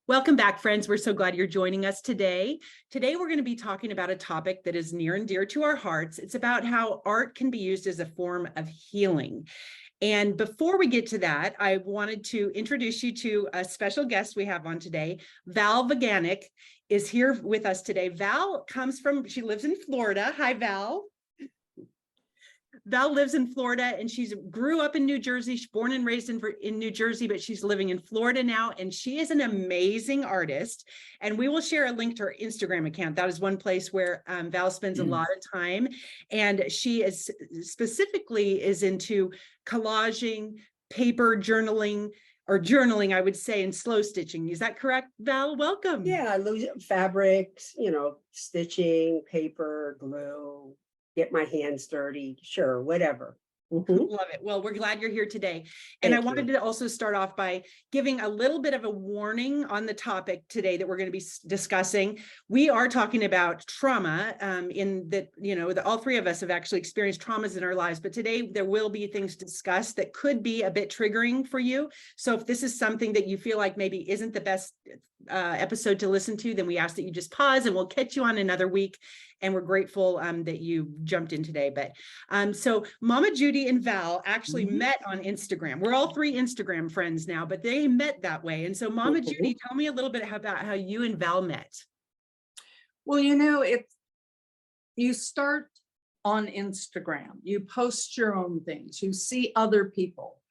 Welcome back, friends. We're so glad you're joining us today. Today, we're going to be talking about a topic that is near and dear to our hearts. It's about how art can be used as a form of healing. And before we get to that, I wanted to introduce you to a special guest we have on today. Val Vaganek is here with us today. Val she lives in Florida. Hi, Val. Val lives in Florida and she grew up in New Jersey. She's born and raised in New Jersey, but she's living in Florida now. And she is an amazing artist. And we will share a link to her Instagram account. That is one place where Val spends a lot of time. And she is specifically into collaging, paper journaling, or journaling, I would say, and slow stitching. Is that correct, Val? Welcome. Yeah, I lose fabrics, stitching, paper, glue, get my hands dirty, sure, whatever. Love it. Well, we're glad you're here today. And I wanted to also start off by giving a little bit of a warning on the topic today that we're going to be discussing. We are talking about trauma in that, all three of us have actually experienced traumas in our lives, but today there will be things discussed that could be a bit triggering for you. So if this is something that you feel like maybe isn't the best episode to listen to, then we ask that you just pause and we'll catch you on another week. And we're grateful that you jumped in today. But so Mama Judy and Val actually met on Instagram. We're all three Instagram friends now, but they met that way. And so Mama Judy, tell me a little bit about how you and Val met. Well, if you start on Instagram, you post your own things, you see other people.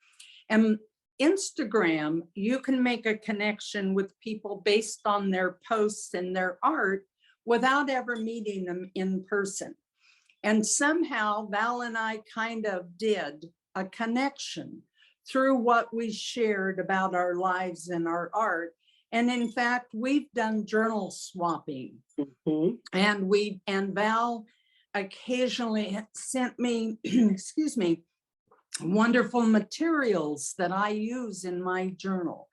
And Instagram, you can make a connection with people based on their posts and their art without ever meeting them in person. And somehow Val and I kind of did a connection through what we shared about our lives and our art. And in fact, we've done journal swapping. And Val occasionally sent me, excuse me, wonderful materials that I use in my journal.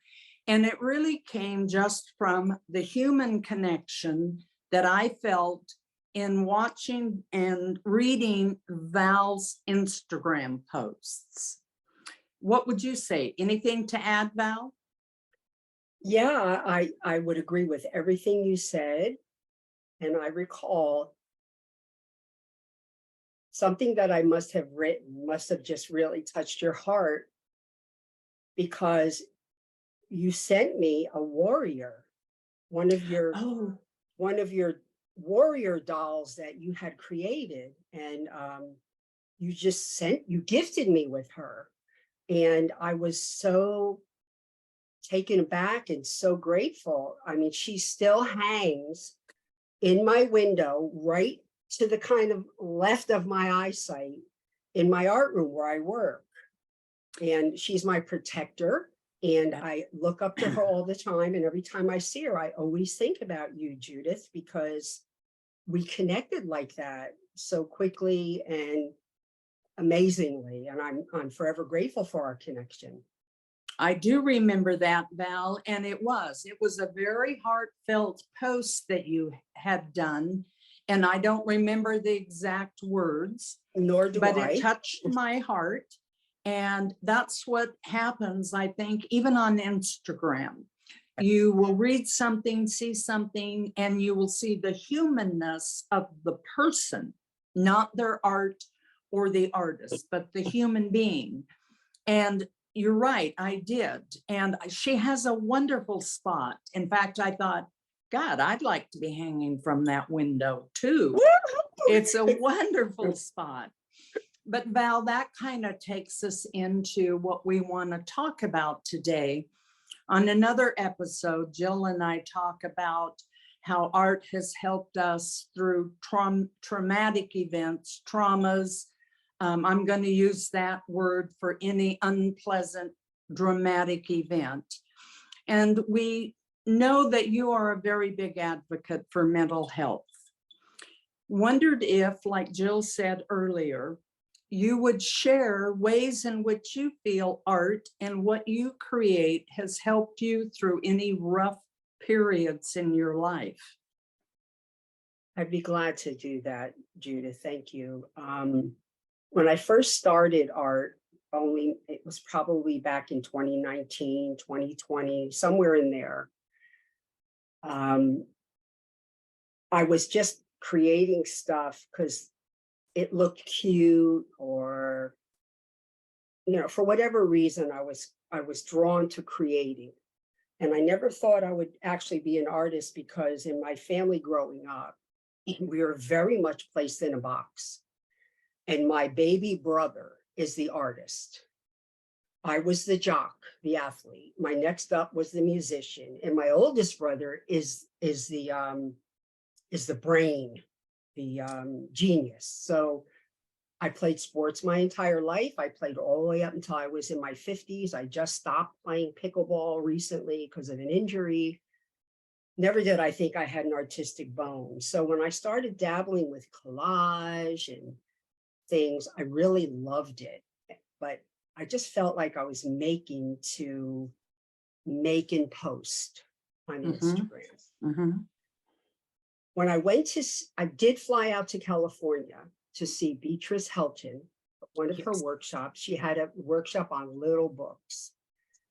And it really came just from the human connection that I felt in watching and reading Val's Instagram posts. What would you say? Anything to add, Val? Yeah, I would agree with everything you said. And I recall something that I must have written, must have just really touched your heart, because you sent me a warrior, one of your warrior dolls that you had created, and you gifted me with her, and I was so taken aback and so grateful. I mean, she still hangs in my window, right to the kind of left of my eyesight in my art room where I work, and she's my protector. And I look up to her all the time. And every time I see her, I always think about you, Judith, because we connected like that so quickly and amazingly. And I'm forever grateful for our connection. I do remember that, Val. And it was a very heartfelt post that you had done. And I don't remember the exact words, Nor do I. But it touched my heart. And that's what happens, I think, even on Instagram. You will read something, see something, and you will see the humanness of the person, not their art or the artist, but the human being. And you're right, I did. And she has a wonderful spot. In fact, I thought, God, I'd like to be hanging from that window too. It's a wonderful spot. But Val, that kind of takes us into what we want to talk about today. On another episode, Jill and I talk about how art has helped us through traumatic events, traumas. I'm going to use that word for any unpleasant, dramatic event. And we know that you are a very big advocate for mental health. Wondered if, like Jill said earlier, you would share ways in which you feel art and what you create has helped you through any rough periods in your life. I'd be glad to do that, Judith. Thank you. When I first started art, it was probably back in 2019, 2020, somewhere in there. I was just creating stuff because it looked cute, or, for whatever reason, I was drawn to creating. And I never thought I would actually be an artist, because in my family growing up, we were very much placed in a box. And my baby brother is the artist. I was the jock, the athlete. My next up was the musician, and my oldest brother is the brain, the genius. So I played sports my entire life. I played all the way up until I was in my 50s. I just stopped playing pickleball recently because of an injury. Never did I think I had an artistic bone. So when I started dabbling with collage and things, I really loved it. But I just felt like I was making to make and post on Instagram. When I did fly out to California to see Beatrice Helton, one of her workshops. She had a workshop on little books.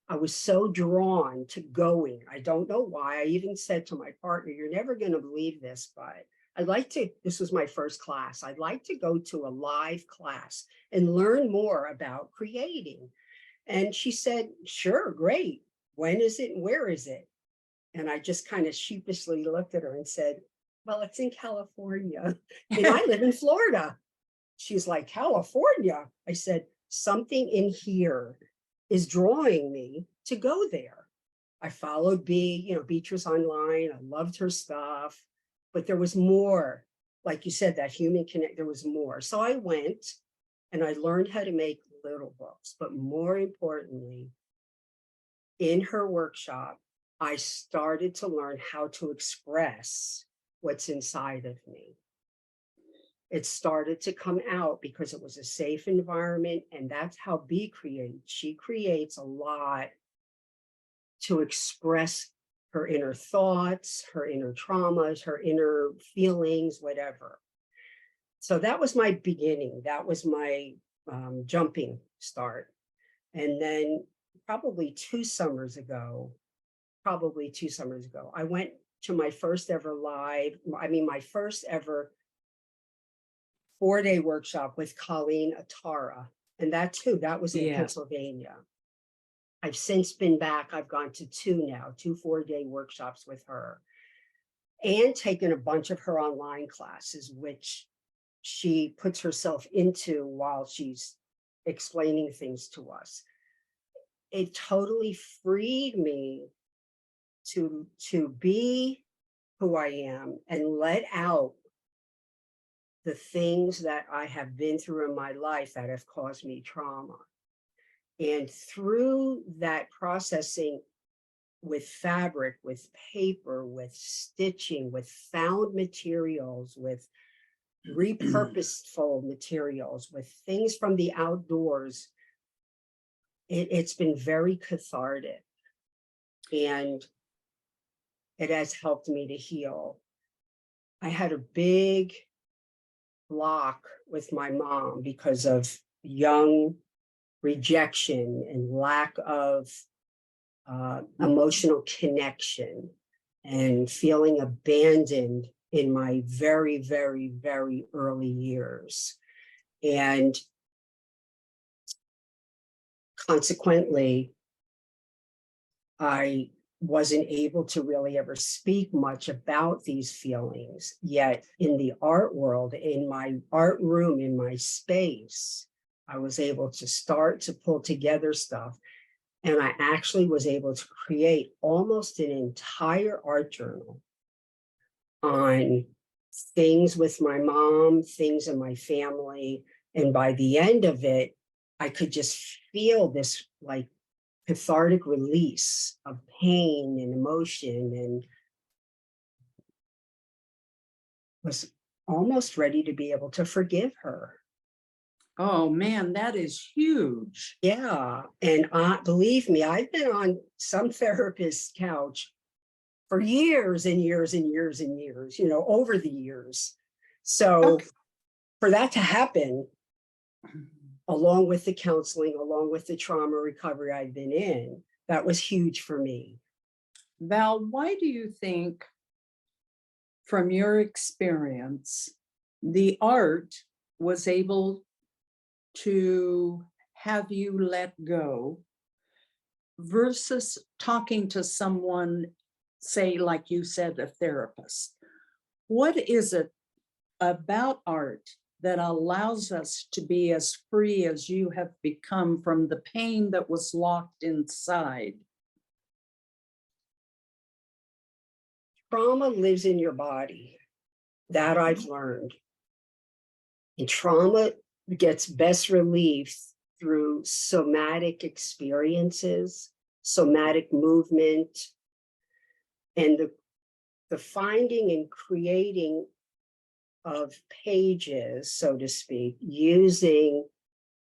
I was so drawn to going. I don't know why. I even said to my partner, "You're never going to believe this, but this was my first class. I'd like to go to a live class and learn more about creating." And she said, "Sure, great. When is it and where is it?" And I just kind of sheepishly looked at her and said, "Well, it's in California and I live in Florida." She's like, "California?" I said, "Something in here is drawing me to go there." I followed Beatrice online. I loved her stuff, but there was more. Like you said, that human connect, there was more. So I went and I learned how to make little books, but more importantly, in her workshop, I started to learn how to express what's inside of me. It started to come out because it was a safe environment, and that's how Bee creates. She creates a lot to express her inner thoughts, her inner traumas, her inner feelings, whatever. So that was my beginning. That was my jumping start. And then probably two summers ago, I went to my first ever my first ever 4-day workshop with Colleen Atara. And that was in Pennsylvania. I've since been back. I've gone to two 4-day workshops with her, and taken a bunch of her online classes, which she puts herself into while she's explaining things to us. It totally freed me to be who I am and let out the things that I have been through in my life that have caused me trauma. And through that processing with fabric, with paper, with stitching, with found materials, with repurposeful materials, with things from the outdoors, it's been very cathartic. And it has helped me to heal. I had a big block with my mom because of young rejection and lack of emotional connection, and feeling abandoned in my very, very, very early years. And consequently, I wasn't able to really ever speak much about these feelings. Yet in the art world, in my art room, in my space, I was able to start to pull together stuff. And I actually was able to create almost an entire art journal on things with my mom, things in my family. And by the end of it, I could just feel this like cathartic release of pain and emotion, and was almost ready to be able to forgive her. Oh man, that is huge. Yeah. And believe me, I've been on some therapist's couch for years and years and years and years, over the years. So for that to happen, along with the counseling, along with the trauma recovery I've been in, that was huge for me. Val, why do you think, from your experience, the art was able to have you let go versus talking to someone, say, like you said, a therapist? What is it about art that allows us to be as free as you have become from the pain that was locked inside? Trauma lives in your body. That I've learned. And trauma gets best relieved through somatic experiences, somatic movement, and the finding and creating of pages, so to speak, using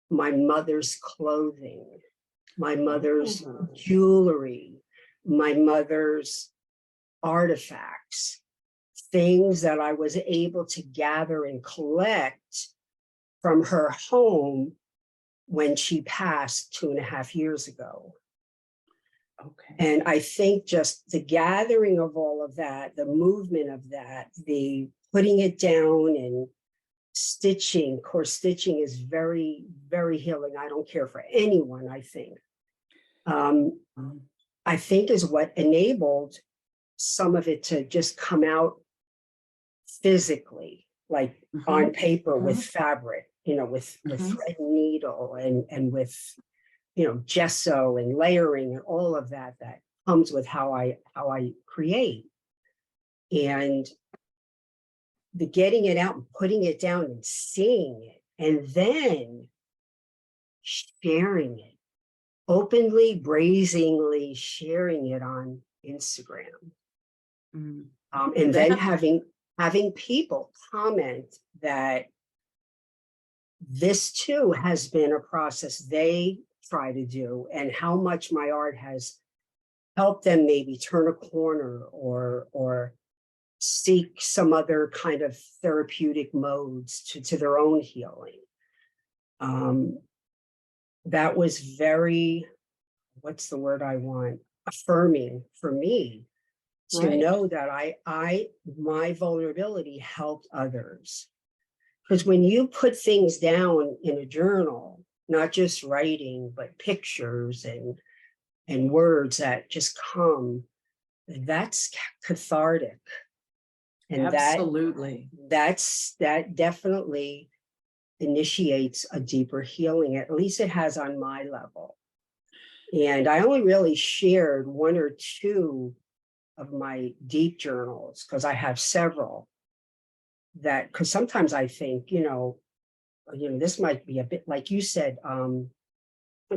my mother's clothing, my mother's jewelry, my mother's artifacts, things that I was able to gather and collect from her home when she passed 2.5 years ago. Okay. And I think just the gathering of all of that, the movement of that, the putting it down and stitching, course, stitching is very, very healing. I don't care for anyone, I think. I think is what enabled some of it to just come out physically, like on paper with fabric, with thread and needle and with, gesso and layering and all of that comes with how I create. And the getting it out and putting it down and seeing it and then sharing it openly, brazenly sharing it on Instagram. And then having people comment that this too has been a process they try to do, and how much my art has helped them maybe turn a corner or seek some other kind of therapeutic modes to their own healing. That was very, what's the word I want? Affirming for me. To know that my vulnerability helped others. Because when you put things down in a journal, not just writing, but pictures and words that just come, that's cathartic. And absolutely, that definitely initiates a deeper healing. At least it has on my level. And I only really shared 1 or 2 of my deep journals, because I have several that, because sometimes I think, this might be a bit, like you said,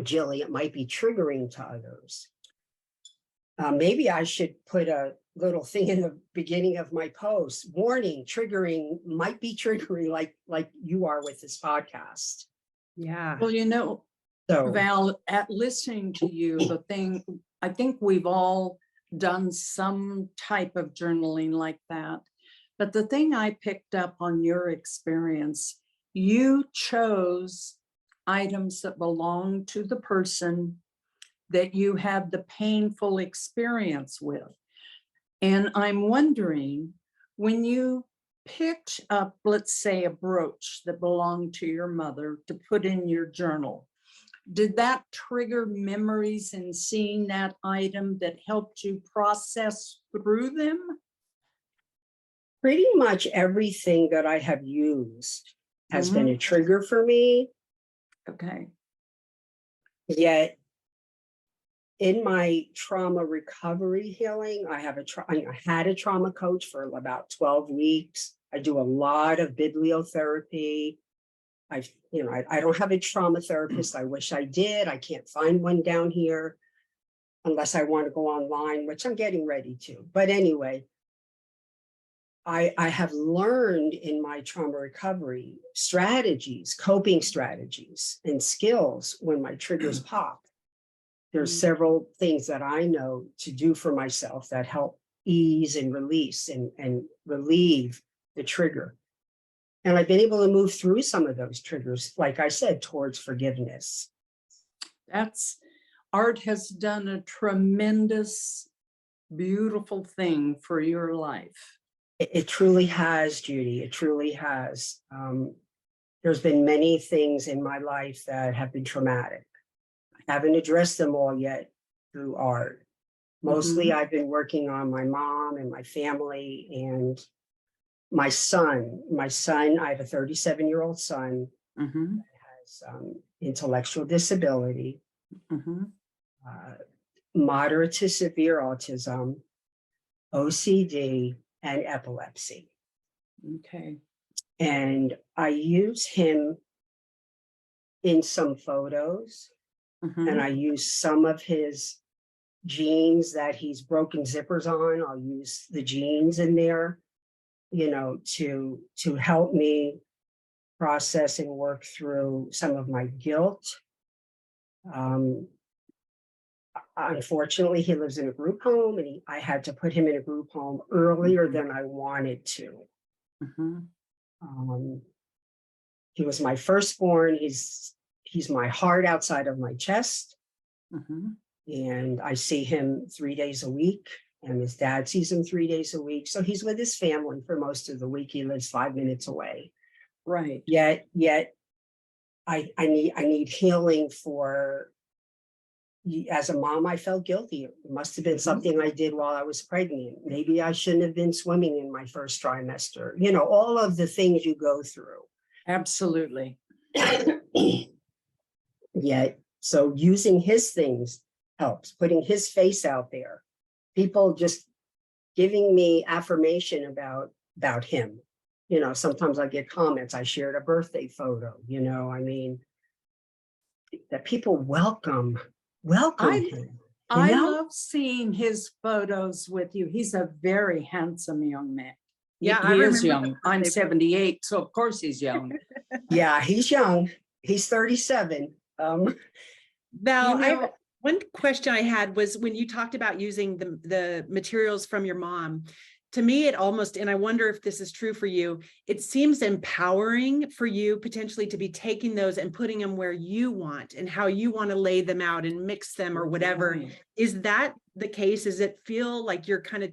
Jilly, it might be triggering to others. Maybe I should put a little thing in the beginning of my post, warning, triggering, might be triggering, like you are with this podcast. Yeah. Well, So Val, at listening to you, I think we've all done some type of journaling like that. But the thing I picked up on your experience, you chose items that belong to the person that you had the painful experience with. And I'm wondering, when you picked up, let's say, a brooch that belonged to your mother to put in your journal, did that trigger memories in seeing that item that helped you process through them? pretty much everything that I have used has been a trigger for me. Okay. Yet in my trauma recovery healing, I had a trauma coach for about 12 weeks. I do a lot of bibliotherapy. I don't have a trauma therapist. I wish I did. I can't find one down here unless I want to go online, which I'm getting ready to. But anyway, I have learned in my trauma recovery strategies, coping strategies and skills when my triggers pop. There's several things that I know to do for myself that help ease and release and relieve the trigger. And I've been able to move through some of those triggers, like I said, towards forgiveness. Art has done a tremendous beautiful thing for your life. It truly has, Judy. It truly has. There's been many things in my life that have been traumatic. I haven't addressed them all yet through art. Mostly I've been working on my mom and my family and my son. I have a 37-year-old son Mhm, that has intellectual disability, mhm. moderate to severe autism, OCD, and epilepsy. Okay. And I use him in some photos, and I use some of his jeans that he's broken zippers on. I'll use the jeans in there, to help me process and work through some of my guilt. Unfortunately, he lives in a group home, and I had to put him in a group home earlier than I wanted to. He was my firstborn. He's my heart outside of my chest. And I see him 3 days a week, and his dad sees him 3 days a week. So he's with his family for most of the week. He lives 5 minutes away. Right. Yet I need healing for. As a mom, I felt guilty. It must have been something I did while I was pregnant. Maybe I shouldn't have been swimming in my first trimester. All of the things you go through. Absolutely. Yet, so using his things helps, putting his face out there. People just giving me affirmation about him. Sometimes I get comments. I shared a birthday photo, that people welcome him. I love seeing his photos with you. He's a very handsome young man. Yeah, he I is remember young. I'm 78, so of course he's young. Yeah, he's young. He's 37. Val, one question I had was when you talked about using the materials from your mom. To me, it almost, and I wonder if this is true for you, it seems empowering for you potentially to be taking those and putting them where you want and how you want to lay them out and mix them or whatever. Right. Is that the case? Does it feel like you're kind of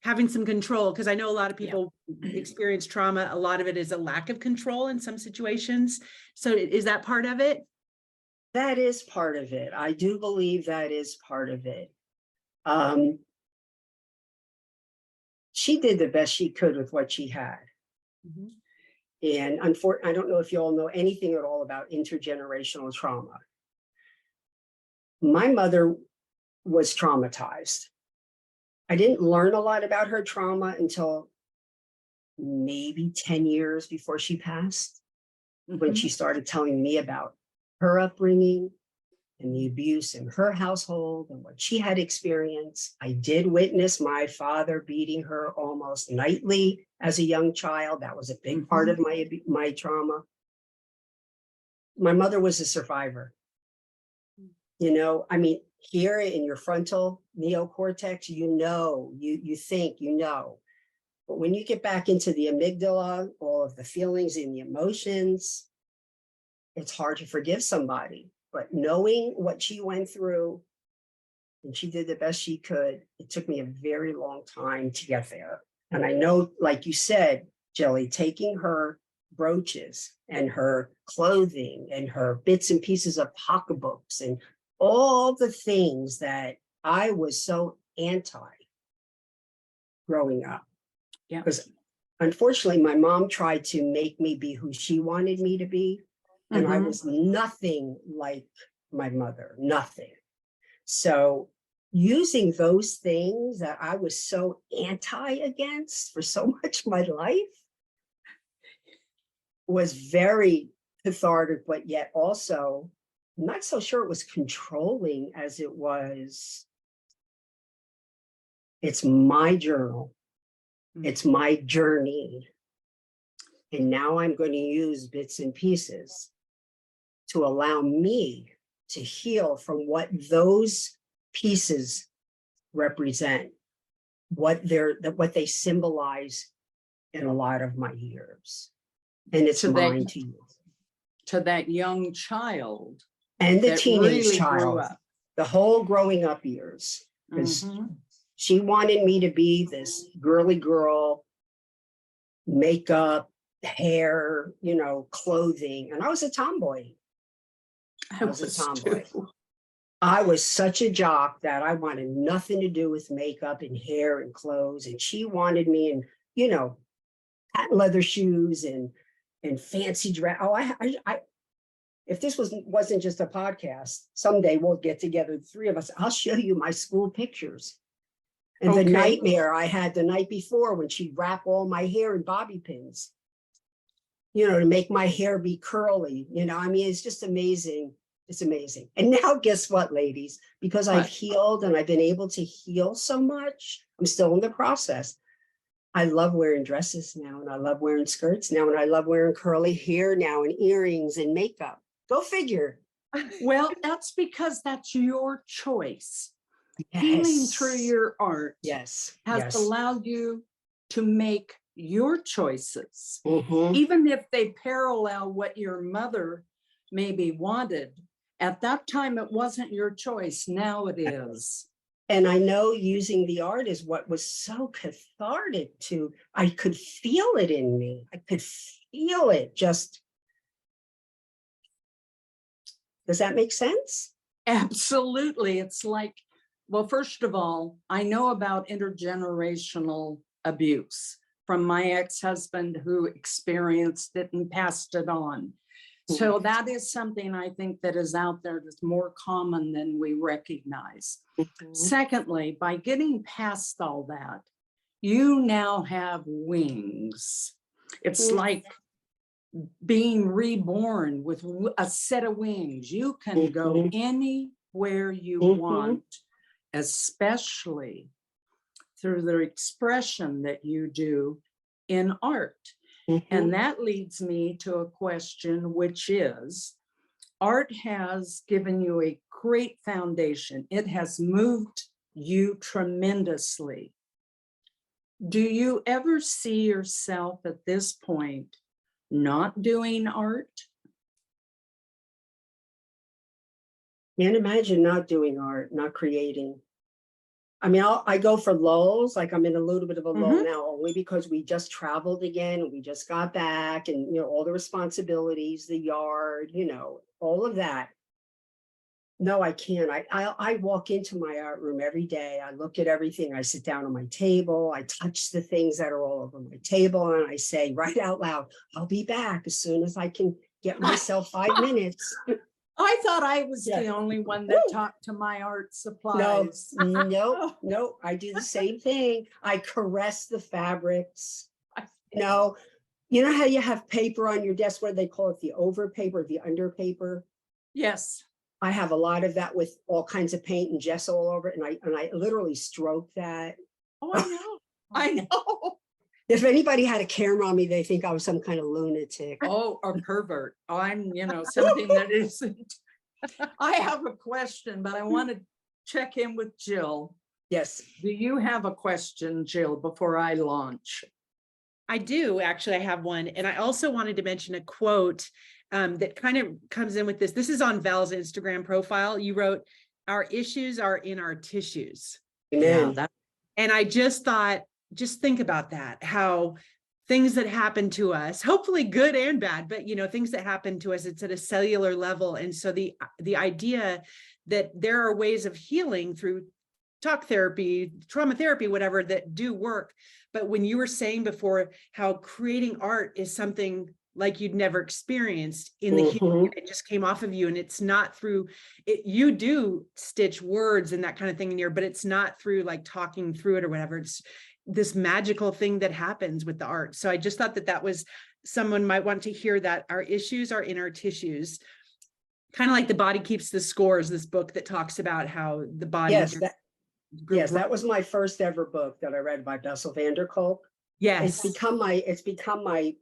having some control? Because I know a lot of people experience trauma. A lot of it is a lack of control in some situations. So is that part of it? That is part of it. I do believe that is part of it. She did the best she could with what she had. And unfortunately, I don't know if you all know anything at all about intergenerational trauma. My mother was traumatized. I didn't learn a lot about her trauma until maybe 10 years before she passed, when she started telling me about her upbringing and the abuse in her household and what she had experienced. I did witness my father beating her almost nightly as a young child. That was a big part of my trauma. My mother was a survivor. Here in your frontal neocortex, you think, but when you get back into the amygdala, all of the feelings and the emotions, it's hard to forgive somebody. But knowing what she went through, and she did the best she could, it took me a very long time to get there. And I know, like you said, Jelly, taking her brooches and her clothing and her bits and pieces of pocketbooks and all the things that I was so anti growing up. Yeah. Because unfortunately, my mom tried to make me be who she wanted me to be. And I was nothing like my mother, nothing. So using those things that I was so anti against for so much of my life was very cathartic, but yet also I'm not so sure it was controlling as it was. It's my journal. It's my journey. And now I'm going to use bits and pieces to allow me to heal from what those pieces represent, what they symbolize in a lot of my years. And it's mine to use. To that young child. And the that teenage really child, grew up. the whole growing up years. She wanted me to be this girly girl, makeup, hair, clothing. And I was a tomboy. I was a tomboy. I was such a jock that I wanted nothing to do with makeup and hair and clothes. And she wanted me in, patent leather shoes and fancy dress. Oh, I if this wasn't just a podcast, someday we'll get together, the three of us. I'll show you my school pictures. And the nightmare I had the night before when she'd wrap all my hair in bobby pins, to make my hair be curly. It's just amazing. It's amazing. And now guess what, ladies? Because I've healed and I've been able to heal so much, I'm still in the process. I love wearing dresses now, and I love wearing skirts now, and I love wearing curly hair now and earrings and makeup. Go figure. Well, that's because that's your choice. Healing through your art has allowed you to make your choices, even if they parallel what your mother maybe wanted. At that time, it wasn't your choice. Now it is. And I know using the art is what was so cathartic to, I could feel it in me. I could feel it just. Does that make sense? Absolutely. It's like, well, first of all, I know about intergenerational abuse from my ex-husband who experienced it and passed it on. So that is something I think that is out there that's more common than we recognize. Secondly, by getting past all that, you now have wings. It's like being reborn with a set of wings. You can go anywhere you want, especially through the expression that you do in art. And that leads me to a question, which is, art has given you a great foundation. It has moved you tremendously. Do you ever see yourself at this point not doing art? Can't imagine not doing art, not creating. I mean, I go for lulls, like I'm in a little bit of a lull now, only because we just traveled again. We just got back and, all the responsibilities, the yard, all of that. No, I can't. I walk into my art room every day. I look at everything. I sit down on my table. I touch the things that are all over my table. And I say right out loud, I'll be back as soon as I can get myself 5 minutes. I thought I was the only one that talked to my art supplies. No, I do the same thing. I caress the fabrics. You know how you have paper on your desk, what do they call it? The over paper, the under paper? Yes. I have a lot of that with all kinds of paint and gesso all over it. And I literally stroke that. Oh, I know. I know. If anybody had a camera on me, they think I was some kind of lunatic. Oh, a pervert. I'm, something that isn't. I have a question, but I want to check in with Jill. Yes. Do you have a question, Jill, before I launch? I do. Actually, I have one. And I also wanted to mention a quote that kind of comes in with this. This is on Val's Instagram profile. You wrote, "Our issues are in our tissues." Amen. Yeah, and I just thought, just think about that, how things that happen to us, hopefully good and bad, but things that happen to us, it's at a cellular level. And so the idea that there are ways of healing through talk therapy, trauma therapy, whatever, that do work. But when you were saying before how creating art is something like you'd never experienced in the healing, it just came off of you, and it's not through it. You do stitch words and that kind of thing in here, but it's not through like talking through it or whatever. It's this magical thing that happens with the art. So I just thought that was, someone might want to hear that our issues are in our tissues, kind of like The Body Keeps the Scores, this book that talks about how the body. Yes, that was my first ever book that I read by Bessel van der Kolk. Yes. It's become my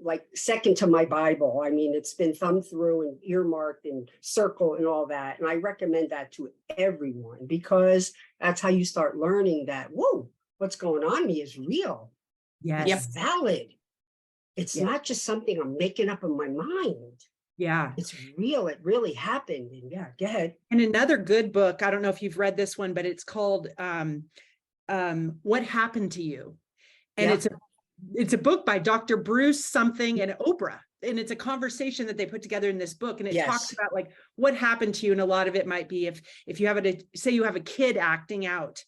like second to my Bible. I mean, it's been thumbed through and earmarked and circled and all that. And I recommend that to everyone, because that's how you start learning that, whoa, what's going on in me is real. Yes. It's valid. It's not just something I'm making up in my mind. Yeah. It's real. It really happened. And go ahead. And another good book, I don't know if you've read this one, but it's called What Happened to You? And Yeah. it's a book by Dr. Bruce something and Oprah. And it's a conversation that they put together in this book. And it talks Yes. about like what happened to you. And a lot of it might be if you have say you have a kid acting out,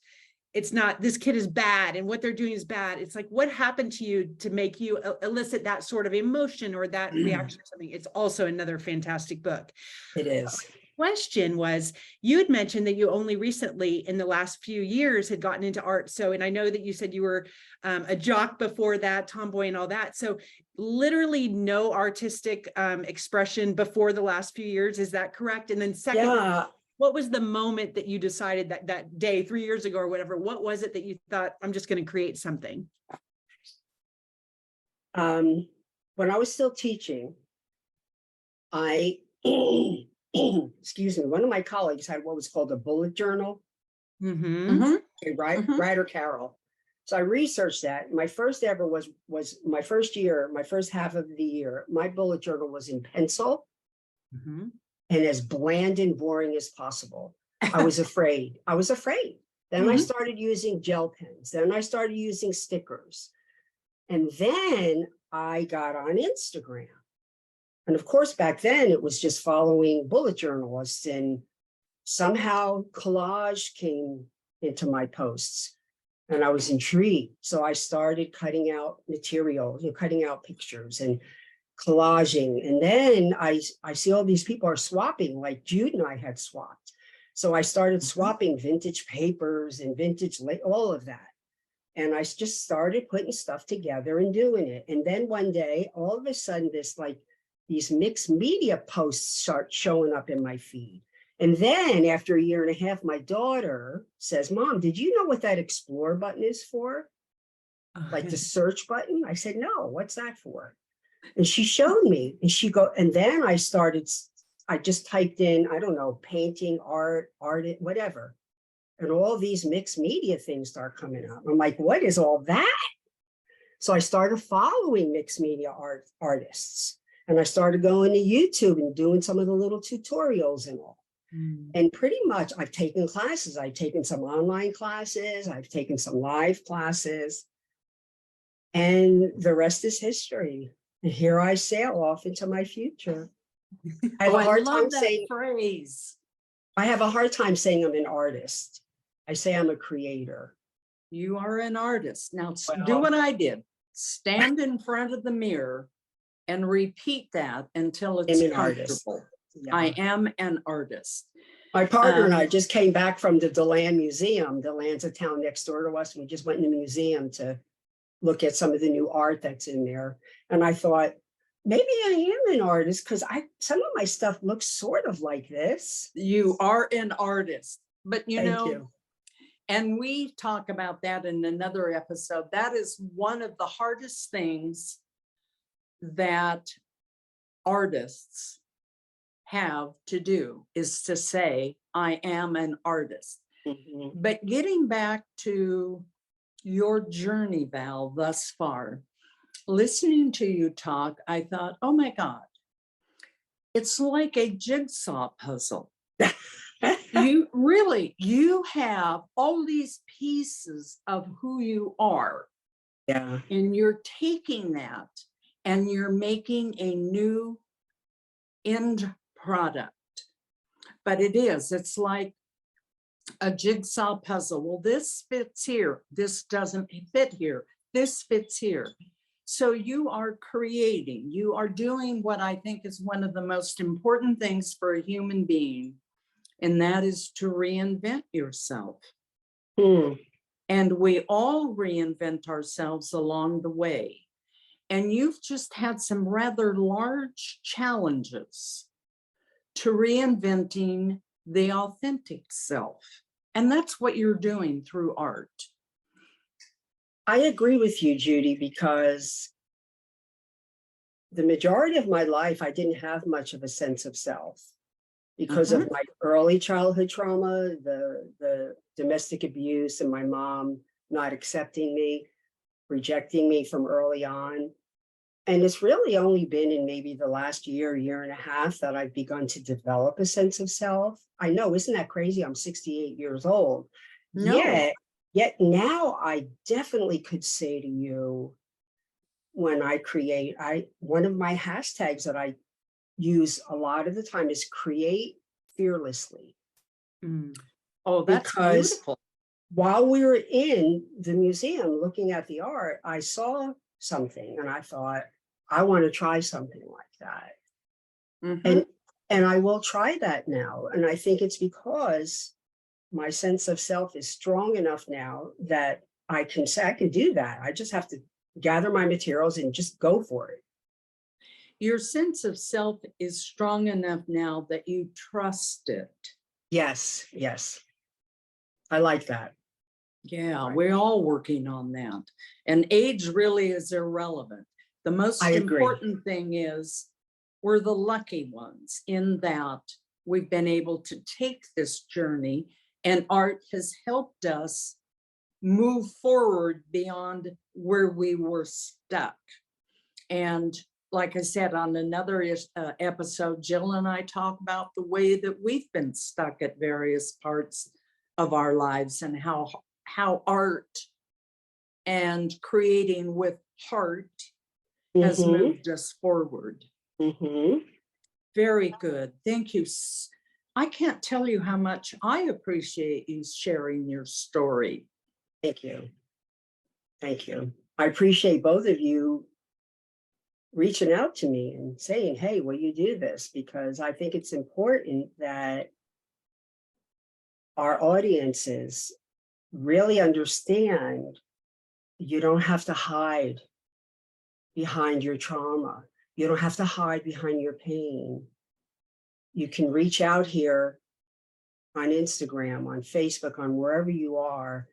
it's not this kid is bad and what they're doing is bad. It's like, what happened to you to make you elicit that sort of emotion or that reaction or something? It's also another fantastic book. It is. Question was, you had mentioned that you only recently in the last few years had gotten into art. So, and I know that you said you were a jock before that, tomboy and all that. So literally no artistic expression before the last few years. Is that correct? And then second, Yeah. what was the moment that you decided that day, 3 years ago or whatever, what was it that you thought, I'm just going to create something? When I was still teaching, I, excuse me, one of my colleagues had what was called a bullet journal, Mhm. a Mhm. writer Carol. So I researched that. My first ever was my first year, my first half of the year, my bullet journal was in pencil Mhm. and as bland and boring as possible. I was afraid. I was afraid. Then I Mhm. started using gel pens. Then I started using stickers. And then I got on Instagram. And of course, back then it was just following bullet journalists, and somehow collage came into my posts and I was intrigued. So I started cutting out material, cutting out pictures and collaging. And then I see all these people are swapping, like Jude and I had swapped. So I started swapping vintage papers and vintage, all of that. And I just started putting stuff together and doing it. And then one day, all of a sudden, these mixed media posts start showing up in my feed. And then after a year and a half, my daughter says, Mom, did you know what that explore button is for? Like the search button? I said, no, what's that for? And she showed me, and then I just typed in, I don't know, painting, art, whatever. And all these mixed media things start coming up. I'm like, what is all that? So I started following mixed media artists. And I started going to YouTube and doing some of the little tutorials and all. And pretty much I've taken classes. I've taken some online classes. I've taken some live classes. And the rest is history. And here I sail off into my future. I have Oh, a I hard love time that saying, phrase. I have a hard time saying I'm an artist. I say I'm a creator. You are an artist. Now do Well, what I did. Stand in front of the mirror and repeat that until I'm it's an artist. comfortable. Yeah. I am an artist. My partner and I just came back from the DeLand Museum. DeLand's a town next door to us. We just went in the museum to look at some of the new art that's in there. And I thought, maybe I am an artist because some of my stuff looks sort of like this. You are an artist, but Thank you. and we talk about that in another episode. That is one of the hardest things that artists have to do, is to say, I am an artist. Mhm. But getting back to your journey, Val, thus far, listening to you talk, I thought, oh my God, it's like a jigsaw puzzle. You have all these pieces of who you are. Yeah. And you're taking that and you're making a new end product. But it's like a jigsaw puzzle. Well, this fits here. This doesn't fit here. This fits here. So you are creating, you are doing what I think is one of the most important things for a human being, and that is to reinvent yourself. And we all reinvent ourselves along the way. And you've just had some rather large challenges to reinventing the authentic self. And that's what you're doing through art. I agree with you, Judy, because the majority of my life, I didn't have much of a sense of self because of my early childhood trauma, the domestic abuse, and my mom not accepting me, rejecting me from early on. And it's really only been in maybe the last year and a half that I've begun to develop a sense of self. I know, isn't that crazy? I'm 68 years old. No. Yet now I definitely could say to you, when I create, one of my hashtags that I use a lot of the time is create fearlessly. Oh, that's Because beautiful. while we were in the museum looking at the art, I saw something and I thought, I want to try something like that. Mhm. And I will try that now. And I think it's because my sense of self is strong enough now that I can say I can do that. I just have to gather my materials and just go for it. Your sense of self is strong enough now that you trust it. Yes, yes. I like that. Yeah, Right. we're all working on that. And age really is irrelevant. The most I agree. important thing is we're the lucky ones in that we've been able to take this journey, and art has helped us move forward beyond where we were stuck. And like I said, on another episode, Jill and I talk about the way that we've been stuck at various parts of our lives, and how art and creating with heart has Mhm, moved us forward. mhm. Very good. Thank you. I can't tell you how much I appreciate you sharing your story. Thank you. Thank you. I appreciate both of you reaching out to me and saying, hey, will you do this? Because I think it's important that our audiences really understand you don't have to hide behind your trauma. You don't have to hide behind your pain. You can reach out here on Instagram, on Facebook, on wherever you are.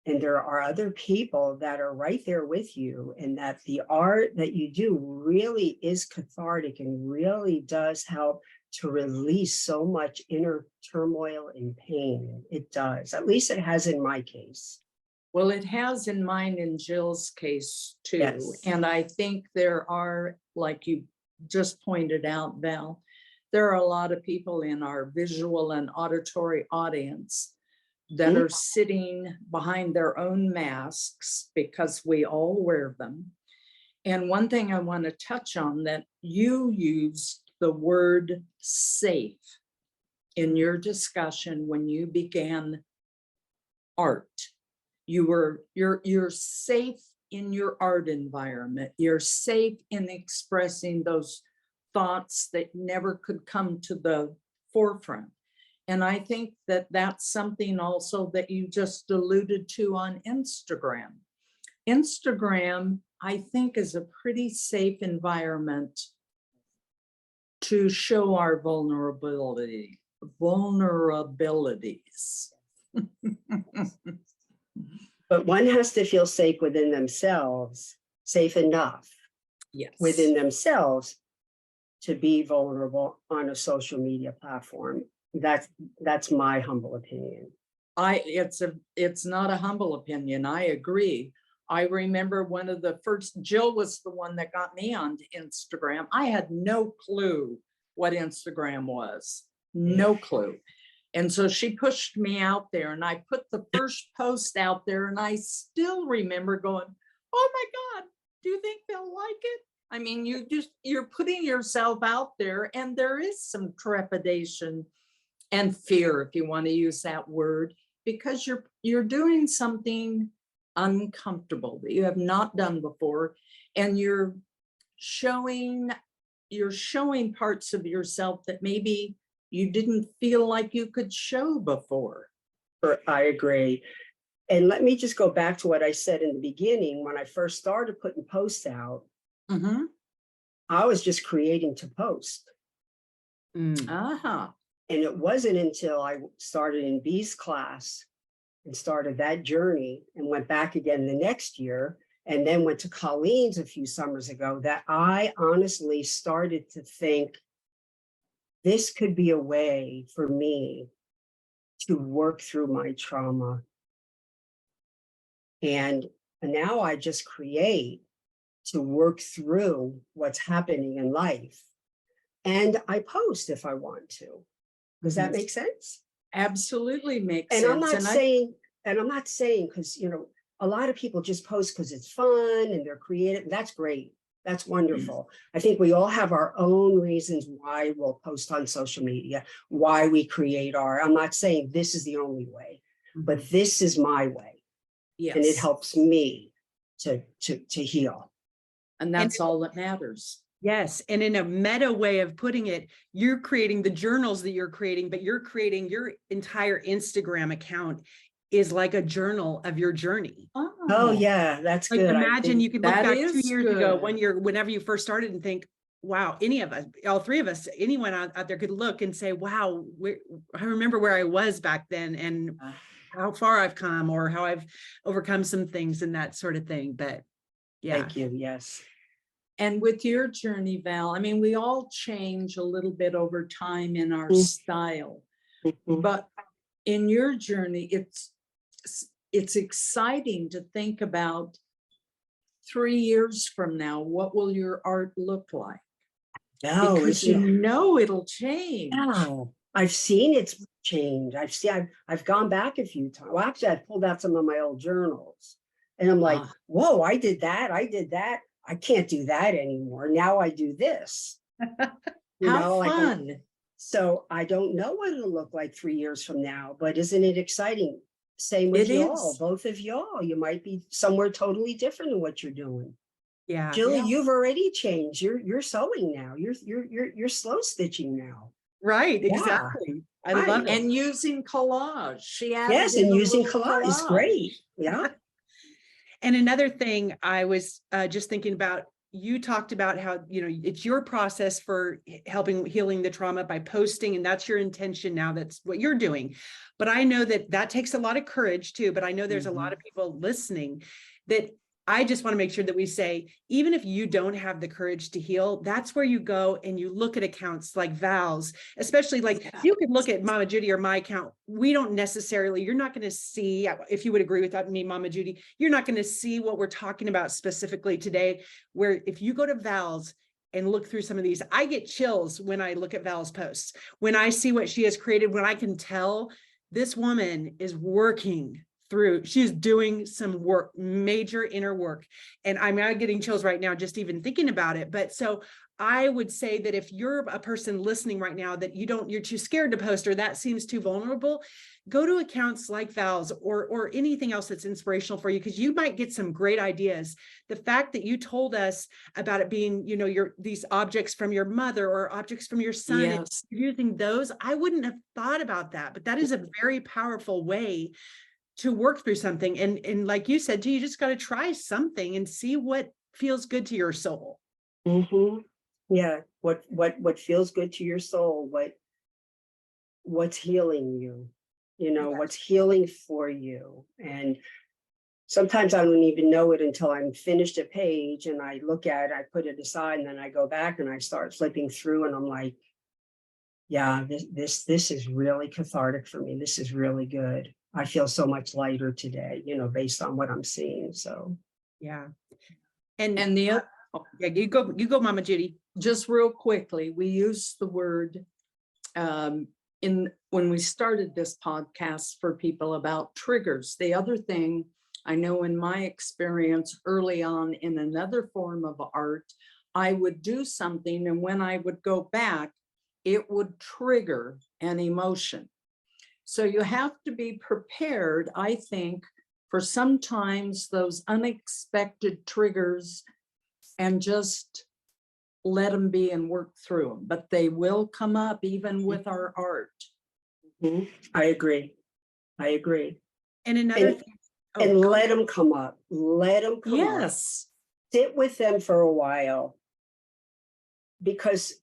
And there are other people that are right there with you, and that the art that you do really is cathartic and really does help to release so much inner turmoil and pain. It does. At least it has in my case. Well, it has in mine and Jill's case too. Yes. And I think there are, like you just pointed out, Val, there are a lot of people in our visual and auditory audience that are sitting behind their own masks, because we all wear them. And one thing I want to touch on, that you used the word safe in your discussion when you began art. You're safe in your art environment. You're safe in expressing those thoughts that never could come to the forefront. And I think that that's something also that you just alluded to on Instagram. Instagram, I think, is a pretty safe environment to show our vulnerabilities. But one has to feel safe within themselves, safe enough Yes. within themselves to be vulnerable on a social media platform. That's my humble opinion. It's not a humble opinion. I agree. I remember one of the first, Jill was the one that got me onto Instagram. I had no clue what Instagram was, no clue. And so she pushed me out there, and I put the first post out there, and I still remember going, oh my God, do you think they'll like it? I mean, you're putting yourself out there, and there is some trepidation and fear, if you want to use that word, because you're doing something uncomfortable that you have not done before, and you're showing parts of yourself that maybe you didn't feel like you could show before. I agree. And let me just go back to what I said in the beginning. When I first started putting posts out, I was just creating to post. Uh-huh. And it wasn't until I started in B's class and started that journey and went back again the next year, and then went to Colleen's a few summers ago, that I honestly started to think this could be a way for me to work through my trauma. And now I just create to work through what's happening in life. And I post if I want to. Does that make sense? Absolutely makes And sense. I'm not saying and I'm not saying, because, a lot of people just post because it's fun and they're creative. That's great. That's wonderful. I think we all have our own reasons why we'll post on social media, why we create art. I'm not saying this is the only way, but this is my way. Yes. And it helps me to heal. And that's all that matters. Yes. And in a meta way of putting it, you're creating the journals that you're creating, but you're creating your entire Instagram account is like a journal of your journey. Oh yeah, that's Like good. imagine you could look that back 2 is years ago good. whenever you first started and think, wow, any of us, all three of us, anyone out there could look and say, wow, I remember where I was back then and how far I've come or how I've overcome some things and that sort of thing. But yeah. Thank you. Yes. And with your journey, Val, I mean, we all change a little bit over time in our style, but in your journey, it's exciting to think about 3 years from now, what will your art look like? No, Because it'll change. no, I've seen it's changed. I've gone back a few times. Well, actually, I've pulled out some of my old journals and I'm like, whoa, I did that. I can't do that anymore. Now I do this. How fun. So I don't know what it'll look like 3 years from now, but isn't it exciting? Same with It y'all, is. both of y'all. You might be somewhere totally different in what you're doing. Yeah. Julie, you've already changed. You're sewing now. You're slow stitching now. Right. Yeah. Exactly. I love it. And using collage. She added Yes, in and a using little collage is great. Yeah. And another thing I was just thinking about, you talked about how, it's your process for helping healing the trauma by posting, and that's your intention now. That's what you're doing. But I know that takes a lot of courage too. But I know there's a lot of people listening that I just want to make sure that we say, even if you don't have the courage to heal, that's where you go and you look at accounts like Val's, especially like you could look at Mama Judy or my account. We don't necessarily, you're not going to see, if you would agree with that, me, Mama Judy, you're not going to see what we're talking about specifically today, where if you go to Val's and look through some of these, I get chills when I look at Val's posts, when I see what she has created, when I can tell this woman is working through, she's doing some work, major inner work. And I'm not getting chills right now, just even thinking about it. But so I would say that if you're a person listening right now that you're too scared to post, or that seems too vulnerable, go to accounts like Val's or anything else that's inspirational for you, because you might get some great ideas. The fact that you told us about it being, these objects from your mother or objects from your son, and using those, I wouldn't have thought about that, but that is a very powerful way to work through something. And like you said, you just got to try something and see what feels good to your soul. Yeah. What feels good to your soul, what's healing you, what's healing for you. And sometimes I don't even know it until I'm finished a page and I look at it, I put it aside, and then I go back and I start flipping through and I'm like, yeah, this is really cathartic for me. This is really good. I feel so much lighter today, based on what I'm seeing. So yeah. And the yeah, you go, Mama Judy. Just real quickly, we use the word when we started this podcast for people about triggers. The other thing I know in my experience early on in another form of art, I would do something, and when I would go back, it would trigger an emotion. So you have to be prepared, I think, for sometimes those unexpected triggers, and just let them be and work through them. But they will come up even with our art. I agree. And another thing. And let them come up. Let them come up. Yes. Sit with them for a while. Because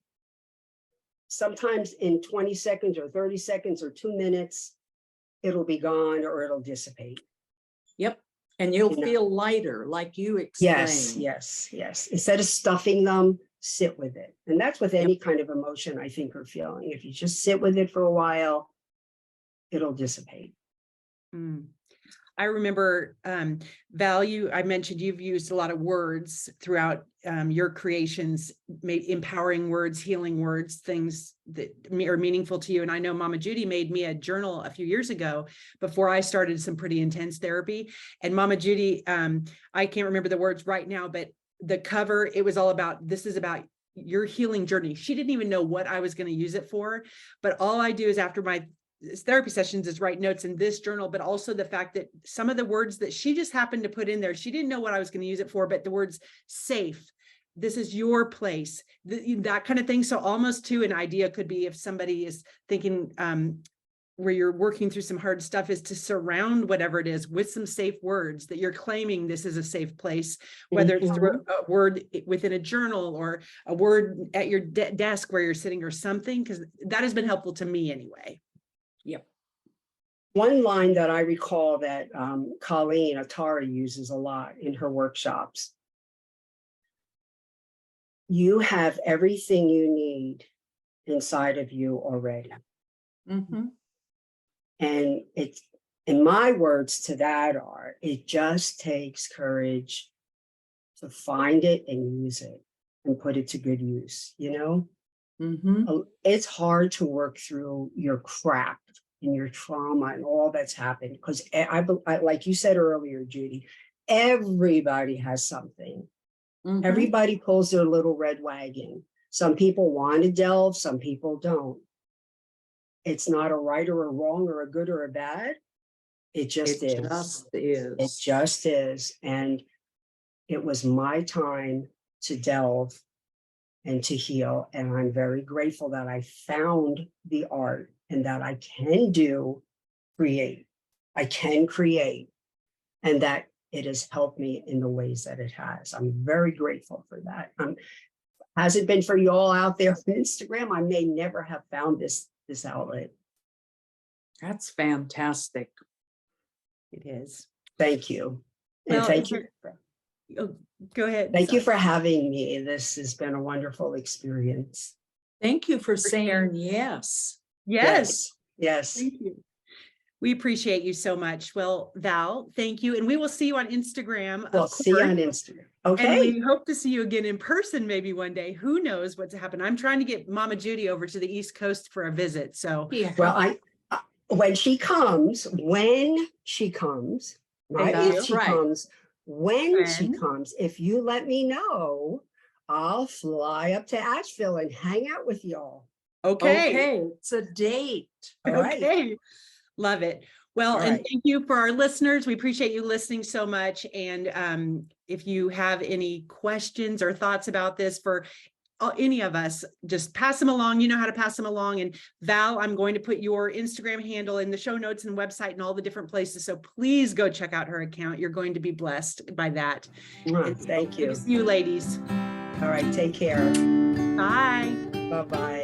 sometimes in 20 seconds or 30 seconds or 2 minutes, it'll be gone or it'll dissipate. Yep. And you'll feel lighter, like you explained. Yes. Instead of stuffing them, sit with it. And that's with any kind of emotion, I think, or feeling. If you just sit with it for a while, it'll dissipate. I remember, Val, I mentioned you've used a lot of words throughout your creations, empowering words, healing words, things that are meaningful to you. And I know Mama Judy made me a journal a few years ago before I started some pretty intense therapy. And Mama Judy, I can't remember the words right now, but the cover, it was all about, this is about your healing journey. She didn't even know what I was going to use it for, but all I do is after my therapy sessions is write notes in this journal, but also the fact that some of the words that she just happened to put in there, she didn't know what I was going to use it for, but the words safe, this is your place, that kind of thing. So almost too, an idea could be if somebody is thinking, where you're working through some hard stuff, is to surround whatever it is with some safe words that you're claiming this is a safe place, whether it's through a word within a journal or a word at your desk where you're sitting or something, because that has been helpful to me anyway. Yep. One line that I recall that Colleen Atari uses a lot in her workshops. You have everything you need inside of you already. Mm-hmm. And it's, and my words to that are, it just takes courage to find it and use it and put it to good use, you know? Mm-hmm. It's hard to work through your crap and your trauma and all that's happened, because I like you said earlier, Judy, everybody has something. Mm-hmm. Everybody pulls their little red wagon. Some people want to delve, some people don't. It's not a right or a wrong or a good or a bad. It just is. It just is. And it was my time to delve and to heal. And I'm very grateful that I found the art and that I can create. I can create, and that it has helped me in the ways that it has. I'm very grateful for that. Has it been for you all out there on Instagram, I may never have found this outlet. That's fantastic. It is. Thank you. And Well, thank you. Oh, go ahead. Thank you for having me. This has been a wonderful experience. Thank you for saying yes. Yes. Yes. Thank you. We appreciate you so much. Well, Val, thank you. And we will see you on Instagram. We'll see you on Instagram. Okay. And we hope to see you again in person maybe one day. Who knows what's happened? I'm trying to get Mama Judy over to the East Coast for a visit. So Yeah. Well, when she comes, not if she comes, when she comes, if you let me know, I'll fly up to Asheville and hang out with y'all. okay. It's a date. All right. Okay. Love it. Well, All and right. thank you for our listeners. We appreciate you listening so much. And if you have any questions or thoughts about this for any of us, just pass them along. You know how to pass them along. And Val, I'm going to put your Instagram handle in the show notes and website and all the different places. So please go check out her account. You're going to be blessed by that. Thank you. See you, ladies. All right. Take care. Bye. Bye-bye.